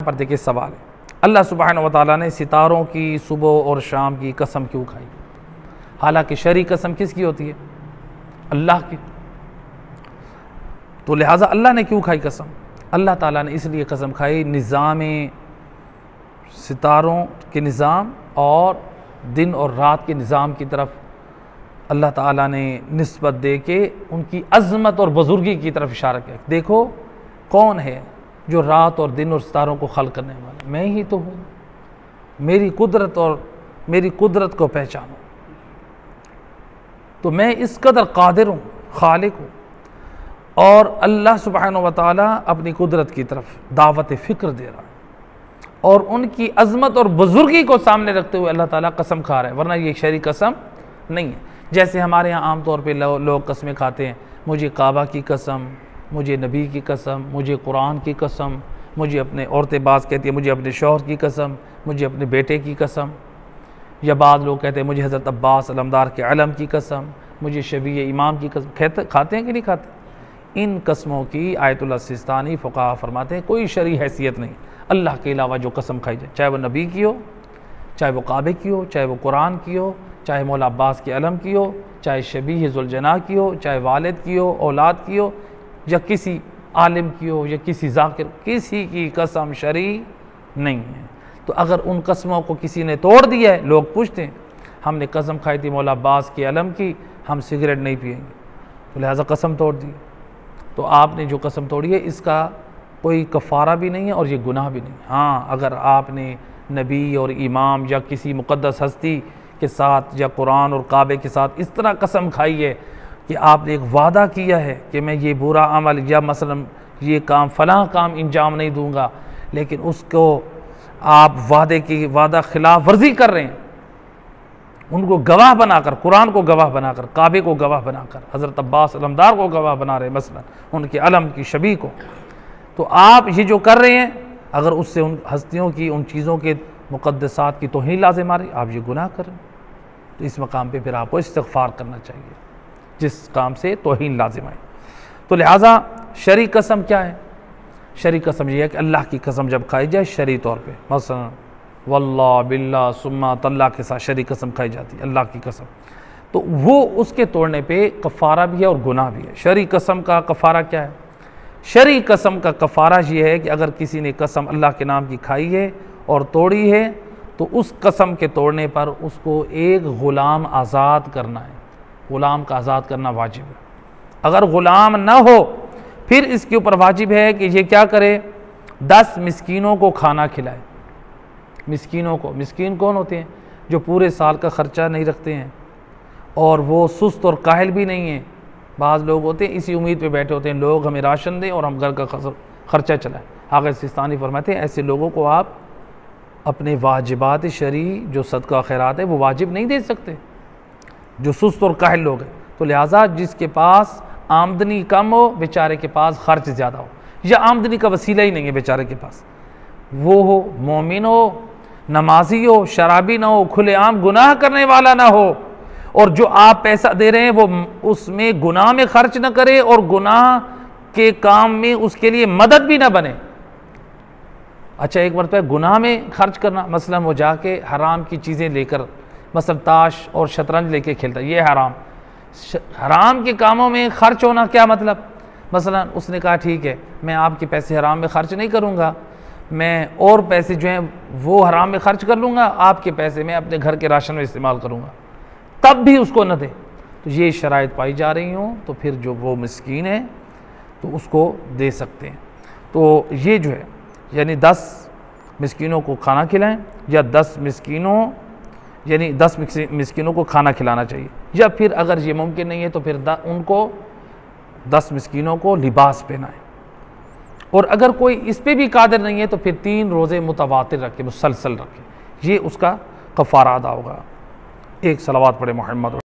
पर देखिए सवाल है, अल्लाह सुब्हानहू व तआला ने सितारों की सुबह और शाम की कसम क्यों खाई? हालांकि शरई कसम किसकी होती है? अल्लाह की। तो लिहाजा अल्लाह ने क्यों खाई कसम? अल्लाह ताला ने इसलिए कसम खाई, निज़ाम सितारों के निज़ाम और दिन और रात के निज़ाम की तरफ अल्लाह ताला ने निस्बत दे के उनकी अज़मत और बुज़ुर्गी की तरफ इशारा किया। देखो कौन है जो रात और दिन और सितारों को खल्क़ करने वाला? मैं ही तो हूँ। मेरी कुदरत और मेरी कुदरत को पहचानो। तो मैं इस कदर कादिर हूँ, खालिक हूँ। और अल्लाह सुब्हानहू व तआला अपनी कुदरत की तरफ दावत फ़िक्र दे रहा है और उनकी अज़मत और बुज़ुर्गी को सामने रखते हुए अल्लाह ताला कसम खा रहा है, वरना ये शरई कसम नहीं है। जैसे हमारे यहाँ आम तौर पे लोग कस्में खाते हैं, मुझे काबा की कसम, मुझे नबी की कसम, मुझे कुरान की कसम, मुझे अपने औरतें बाज़ कहती है मुझे अपने शौहर की कसम, मुझे अपने बेटे की कसम, या बाद लोग कहते हैं मुझे हज़रत अब्बास अलमदार के अलम की कसम, मुझे शबी इमाम की कसम। खाते हैं कि नहीं खाते? इन कस्मों की आयतुल्लाह सिस्तानी फ़ुक़हा फरमाते हैं कोई शरई हैसियत नहीं। अल्लाह के अलावा जो कसम खाई जाए, चाहे वह नबी की हो, चाहे वो काबे की हो, चाहे वो कुरान की हो, चाहे मौला अब्बास के अलम की हो, चाहे शबीह ज़ुलजना की हो, चाहे वालिद की हो, औलाद की हो, या किसी आलिम की हो, या किसी ज़ाकिर, किसी की कसम शरई नहीं है। तो अगर उन कसमों को किसी ने तोड़ दिया है, लोग पूछते हैं हमने कसम खाई थी मौला अब्बास के अलम की, हम सिगरेट नहीं पिएंगे, तो लिहाजा कसम तोड़ दी। तो आपने जो कसम तोड़ी है इसका कोई कफ़ारा भी नहीं है और ये गुनाह भी नहीं। हाँ, अगर आपने नबी और इमाम या किसी मुक़द्दस हस्ती के साथ या कुरान और काबे के साथ इस तरह कसम खाई है कि आपने एक वादा किया है कि मैं ये बुरा अमल या मसलन ये काम फ़लाँ काम इंजाम नहीं दूँगा, लेकिन उसको आप वादा खिलाफ वर्जी कर रहे हैं, उनको गवाह बनाकर, कुरान को गवाह बनाकर, काबे को गवाह बनाकर, हज़रत अब्बास अलमदार को गवाह बना रहे हैं, मसलन उनके अलम की शबी को, तो आप ये जो कर रहे हैं अगर उससे उन हस्तियों की उन चीज़ों के मुक़द्दसात की तौहीन लाज़िम आ रही, आप ये गुनाह कर रहे हैं। तो इस मकाम पे फिर आपको इस्तिग़फ़ार करना चाहिए जिस काम से तौहीन लाज़िम आए। तो लिहाजा शरई कसम क्या है? शरई कसम यह है कि अल्लाह की कसम जब खाई जाए शरई तौर पे, मसलन वल्लाह बिल्लाह सुम्मा तल्ला के साथ शरई कसम खाई जाती है अल्लाह की कसम, तो वो उसके तोड़ने पे कफ़ारा भी है और गुनाह भी है। शरई कसम का कफ़ारा क्या है? शरई कसम का कफ़ारा ये है कि अगर किसी ने कसम अल्लाह के नाम की खाई है और तोड़ी है तो उस कसम के तोड़ने पर उसको एक ग़ुलाम आज़ाद करना है। ग़ुलाम का आज़ाद करना वाजिब है। अगर ग़ुलाम ना हो फिर इसके ऊपर वाजिब है कि ये क्या करे, 10 मिस्कीनों को खाना खिलाए। मिस्कीनों को, मिस्कीन कौन होते हैं? जो पूरे साल का ख़र्चा नहीं रखते हैं और वो सुस्त और काहिल भी नहीं है। बाज़ लोग होते हैं इसी उम्मीद पे बैठे होते हैं लोग हमें राशन दें और हम घर का ख़र्चा चलाएं। आगे सिस्तानी फरमाते हैं ऐसे लोगों को आप अपने वाजिबात शरई जो सदका खैरात है वो वाजिब नहीं दे सकते, जो सुस्त और काहिल लोग हैं। तो लिहाजा जिसके पास आमदनी कम हो, बेचारे के पास ख़र्च ज़्यादा हो, या आमदनी का वसीला ही नहीं है बेचारे के पास, वो हो मोमिन हो, नमाजी हो, शराबी ना हो, खुलेआम गुनाह करने वाला ना हो, और जो आप पैसा दे रहे हैं वो उसमें गुनाह में खर्च न करे और गुनाह के काम में उसके लिए मदद भी ना बने। अच्छा, एक मरतबा गुनाह में खर्च करना, मसलन वो जाके हराम की चीज़ें लेकर, मसलन ताश और शतरंज लेके खेलता है, ये हराम। हराम के कामों में खर्च होना क्या मतलब? मसलन उसने कहा ठीक है मैं आपके पैसे हराम में खर्च नहीं करूँगा, मैं और पैसे जो हैं वो हराम में खर्च कर लूँगा, आपके पैसे मैं अपने घर के राशन में इस्तेमाल करूँगा, तब भी उसको न दे। तो ये शराइत पाई जा रही हूँ तो फिर जो वो मिस्कीन है तो उसको दे सकते हैं। तो ये जो है यानी 10 मिस्कीनों को खाना खिलाएं, या 10 मिस्कीनों यानी 10 मिस्कीनों को खाना खिलाना चाहिए, या फिर अगर ये मुमकिन नहीं है तो फिर उनको 10 मिस्कीनों को लिबास पहनाएं। और अगर कोई इस पे भी कादिर नहीं है तो फिर 3 रोज़े मुतवातिर रखे, मुसलसल रखे, ये उसका कफ़ारा अदा होगा। एक सलावत पढ़े मोहम्मद।